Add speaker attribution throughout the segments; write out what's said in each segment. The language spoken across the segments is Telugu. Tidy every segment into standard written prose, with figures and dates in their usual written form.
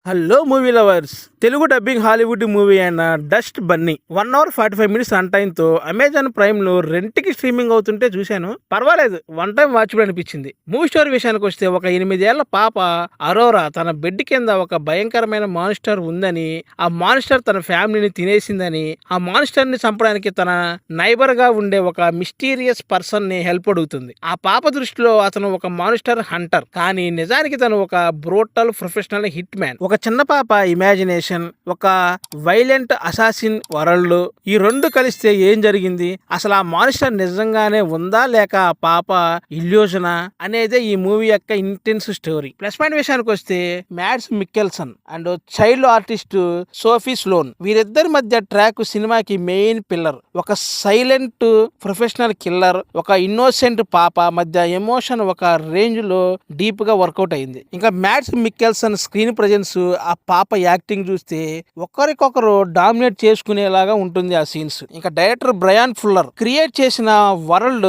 Speaker 1: Hello movie lovers. Telugu dubbing Hollywood movie అయిన Dust Bunny 1 hour 45 minutes run టైంతో అమెజాన్ ప్రైమ్ లో రెంట్కి స్ట్రీమింగ్ అవుతుంటే చూశాను. పర్వాలేదు, వన్ టైం వాచ్బుల్ అనిపించింది. మూవీ స్టోరీ విషయానికి వస్తే ఒక 8 ఏళ్ల పాప అరోరా తన బెడ్ కింద ఒక భయంకరమైన మాన్స్టర్ ఉందని, ఆ మాన్స్టర్ తన ఫ్యామిలీని తినేసిందని, ఆ మాన్స్టర్ ని చంపడానికి తన నైబర్ గా ఉండే ఒక మిస్టీరియస్ పర్సన్ ని హెల్ప్ అడుగుతుంది. ఆ పాప దృష్టిలో అతను ఒక మాన్స్టర్ హంటర్, కానీ నిజానికి తను ఒక బ్రూటల్ ప్రొఫెషనల్ హిట్ మ్యాన్. ఒక చిన్న పాప ఇమాజినేషన్, ఒక వైలెంట్ అసాసిన్ వరల్డ్, ఈ రెండు కలిస్తే ఏం జరిగింది, అసలు ఆ మాన్స్టర్ నిజంగానే ఉందా లేక ఆ పాప ఇల్యూజనా అనేదే ఈ మూవీ యొక్క ఇంటెన్స్ స్టోరీ. ప్లస్ పాయింట్ విషయానికి వస్తే Mads Mikkelsen and child artist Sophie Sloane, వీరిద్దరి మధ్య ట్రాక్ సినిమాకి మెయిన్ పిల్లర్. ఒక సైలెంట్ ప్రొఫెషనల్ కిల్లర్, ఒక ఇన్నోసెంట్ పాప మధ్య ఎమోషన్ ఒక రేంజ్ లో డీప్ గా వర్కౌట్ అయింది. ఇంకా మ్యాడ్స్ మిక్కెల్సన్ స్క్రీన్ ప్రెజెన్స్, ఆ పాప యాక్టింగ్ చూస్తే ఒకరికొకరు డామినేట్ చేసుకునేలాగా ఉంటుంది ఆ సీన్స్. ఇంకా డైరెక్టర్ బ్రయాన్ ఫుల్లర్ క్రియేట్ చేసిన వరల్డ్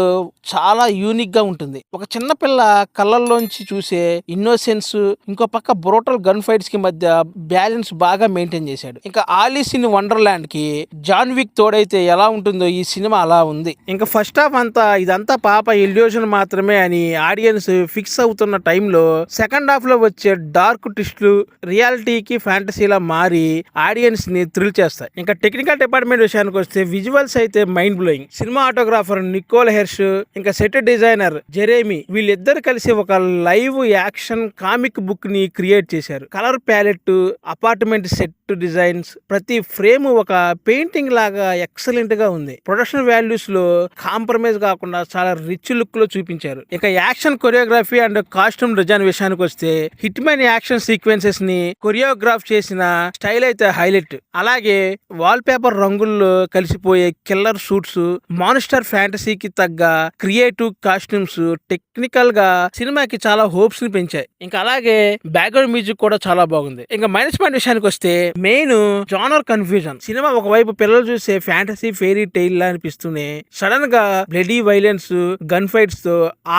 Speaker 1: చాలా యూనిక్ గా ఉంటుంది. ఒక చిన్న పిల్ల కళ్ళల్లోంచి చూసే ఇన్నోసెన్స్, ఇంకో పక్క బ్రోటల్ గన్ ఫైట్స్ కి మధ్య బ్యాలెన్స్ బాగా మెయింటైన్ చేశాడు. ఇంకా ఆలిస్ ఇన్ వండర్లాండ్ కి జాన్ విక్ తోడైతే ఎలా ఉంటుందో ఈ సినిమా అలా ఉంది. ఇంకా ఫస్ట్ హాఫ్ అంతా ఇదంతా పాప ఇల్యూజన్ మాత్రమే అని ఆడియన్స్ ఫిక్స్ అవుతున్న టైంలో సెకండ్ హాఫ్ లో వచ్చే డార్క్ ట్విస్ట్లు రియాలిటీకి ఫ్యాంటసీలా మారి ఆడియన్స్ ని థ్రిల్ చేస్తాయి. ఇంకా టెక్నికల్ డిపార్ట్మెంట్ విషయానికి వస్తే విజువల్స్ అయితే mind blowing. Cinematographer Nicole Hersh, ఇంకా సెట్ డిజైనర్ జెరేమీ, వీళ్ళిద్దరు కలిసి ఒక లైవ్ యాక్షన్ కామిక్ బుక్ ని క్రియేట్ చేశారు. Colour palette, apartment set designs, ప్రతి ఫ్రేమ్ ఒక పెయింటింగ్ లాగా ఎక్సలెంట్ గా ఉంది. ప్రొడక్షన్ వాల్యూస్ లో కాంప్రమైజ్ కాకుండా చాలా రిచ్ లుక్ లో చూపించారు. ఇక action choreography and costume design విషయానికి వస్తే హిట్ మ్యాన్ యాక్షన్ సీక్వెన్సెస్ ని కొరియోగ్రాఫ్ చేసిన స్టైల్ అయితే హైలైట్. అలాగే వాల్ పేపర్ రంగుల్లో కలిసిపోయే కిల్లర్ సూట్స్, మాన్స్టర్ ఫ్యాంటసీకి తగ్గ క్రియేటివ్ కాస్ట్యూమ్స్ టెక్నికల్ గా సినిమాకి చాలా హోప్స్ ని పెంచాయి. ఇంకా అలాగే బ్యాక్గ్రౌండ్ మ్యూజిక్ కూడా చాలా బాగుంది. ఇంకా మైనస్ పాయింట్ విషయానికి వస్తే మెయిన్ జానర్ కన్ఫ్యూజన్. సినిమా ఒకవైపు పిల్లలు చూసే ఫ్యాంటసీ ఫెయిరీ టైల్ లా అనిపిస్తూనే సడన్ గా బ్లడీ వైలెన్స్, గన్ ఫైట్స్ తో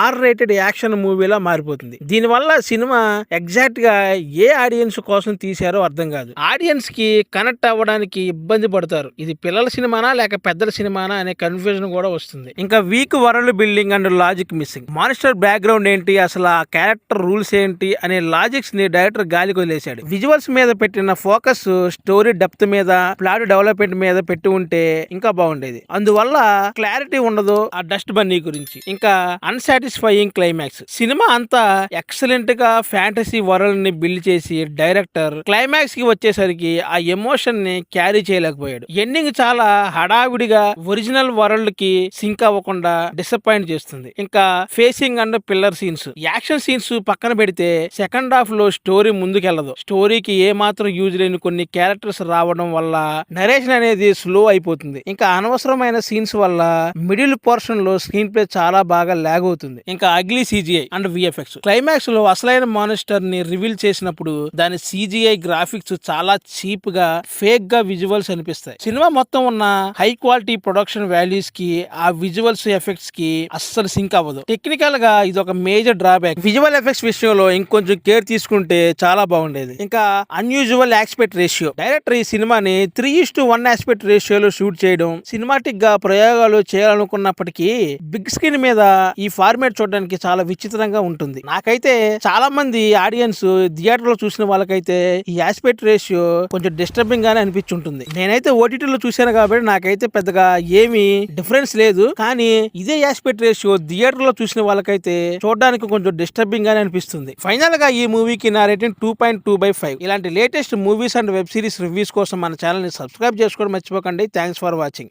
Speaker 1: R-rated యాక్షన్ మూవీలా మారిపోతుంది. దీనివల్ల సినిమా ఎగ్జాక్ట్ గా ఏ ఆడియన్స్ కోసం తీశారో అర్థం కాదు. ఆడియన్స్ కి కనెక్ట్ అవ్వడానికి ఇబ్బంది పడతారు. ఇది పిల్లల సినిమానా లేక పెద్దల సినిమానా అనే కన్ఫ్యూజన్ కూడా వస్తుంది. ఇంకా week world building and logic missing. Monster background ఏంటి, అసలు ఆ క్యారెక్టర్ రూల్స్ ఏంటి అనే లాజిక్స్ ని డైరెక్టర్ గాలికి వదిలేశాడు. విజువల్స్ మీద పెట్టిన ఫోకస్ స్టోరీ డెప్త్ మీద, ప్లాట్ డెవలప్మెంట్ మీద పెట్టి ఉంటే ఇంకా బాగుండేది. అందువల్ల క్లారిటీ ఉండదు ఆ డస్ట్ బన్నీ గురించి. ఇంకా అన్సాటిస్ఫైయింగ్ క్లైమాక్స్. సినిమా అంతా ఎక్సలెంట్ గా ఫ్యాంటసీ వరల్డ్ ని బిల్డ్ చేసి డైరెక్టర్ క్లైమాక్స్ కి వచ్చేసరికి ఆ ఎమోషన్ ని క్యారీ చేయలేకపోయాడు. ఎండింగ్ చాలా హడావిడిగా ఒరిజినల్ వరల్డ్ కి సింక్ అవ్వకుండా డిసప్పాయింట్ చేస్తుంది. ఇంకా facing and pillar scenes, action scenes పక్కన పెడితే సెకండ్ హాఫ్ లో స్టోరీ ముందుకెళ్లదు. స్టోరీకి ఏ మాత్రం యూజ్ లేని కొన్ని క్యారెక్టర్స్ రావడం వల్ల నరేషన్ అనేది స్లో అయిపోతుంది. ఇంకా అనవసరమైన సీన్స్ వల్ల మిడిల్ పోర్షన్ లో స్క్రీన్ ప్లే చాలా బాగా లాగ్ అవుతుంది. ఇంకా ugly CGI and VFX. Climax లో అసలైన మాన్స్టర్ ని రివీల్ చేసినప్పుడు దాని CGI గ్రాఫిక్స్ చాలా చీప్ గా, ఫేక్ గా విజువల్స్ అనిపిస్తాయి. సినిమా మొత్తం ఉన్న హై క్వాలిటీ ప్రొడక్షన్ వాల్యూస్ కి ఆ విజువల్స్ ఎఫెక్ట్స్ కి అస్సలు సింక్ అవ్వదు. టెక్నికల్ గా ఇది ఒక మేజర్ డ్రాబ్యాక్. విజువల్ ఎఫెక్ట్స్ విషయంలో ఇంకొంచెం కేర్ తీసుకుంటే చాలా బాగుండేది. ఇంకా అన్యూజువల్ ఆస్పెక్ట్ రేషియో. డైరెక్టర్ ఈ సినిమాని 3:1 ఆస్పెక్ట్ రేషియోలో షూట్ చేయడం, సినిమాటిక్ గా ప్రయోగాలు చేయాలనుకున్నప్పటికీ బిగ్ స్క్రీన్ మీద ఈ ఫార్మాట్ చూడడానికి చాలా విచిత్రంగా ఉంటుంది. నాకైతే చాలా మంది ఆడియన్స్ థియేటర్ లో చూసిన వాళ్ళకైతే ఈ ఆస్పెక్ట్ రేషియో కొంచెం డిస్టర్బింగ్ గానే అనిపించుంటుంది. నేనైతే ఓటీటీలో చూశాను కాబట్టి నాకైతే పెద్దగా ఏమీ డిఫరెన్స్ లేదు. కానీ ఇదే ఆస్పెక్ట్ రేషియో థియేటర్ లో చూసిన వాళ్ళకైతే చూడడానికి కొంచెం డిస్టర్బింగ్ గానే అనిపిస్తుంది. ఫైనల్ గా ఈ మూవీకి నా రేటింగ్ 2.2/5. ఇలాంటి latest movies and web series reviews కోసం మన ఛానల్ ని సబ్స్క్రైబ్ చేసుకోవడం మర్చిపోకండి. Thanks for watching.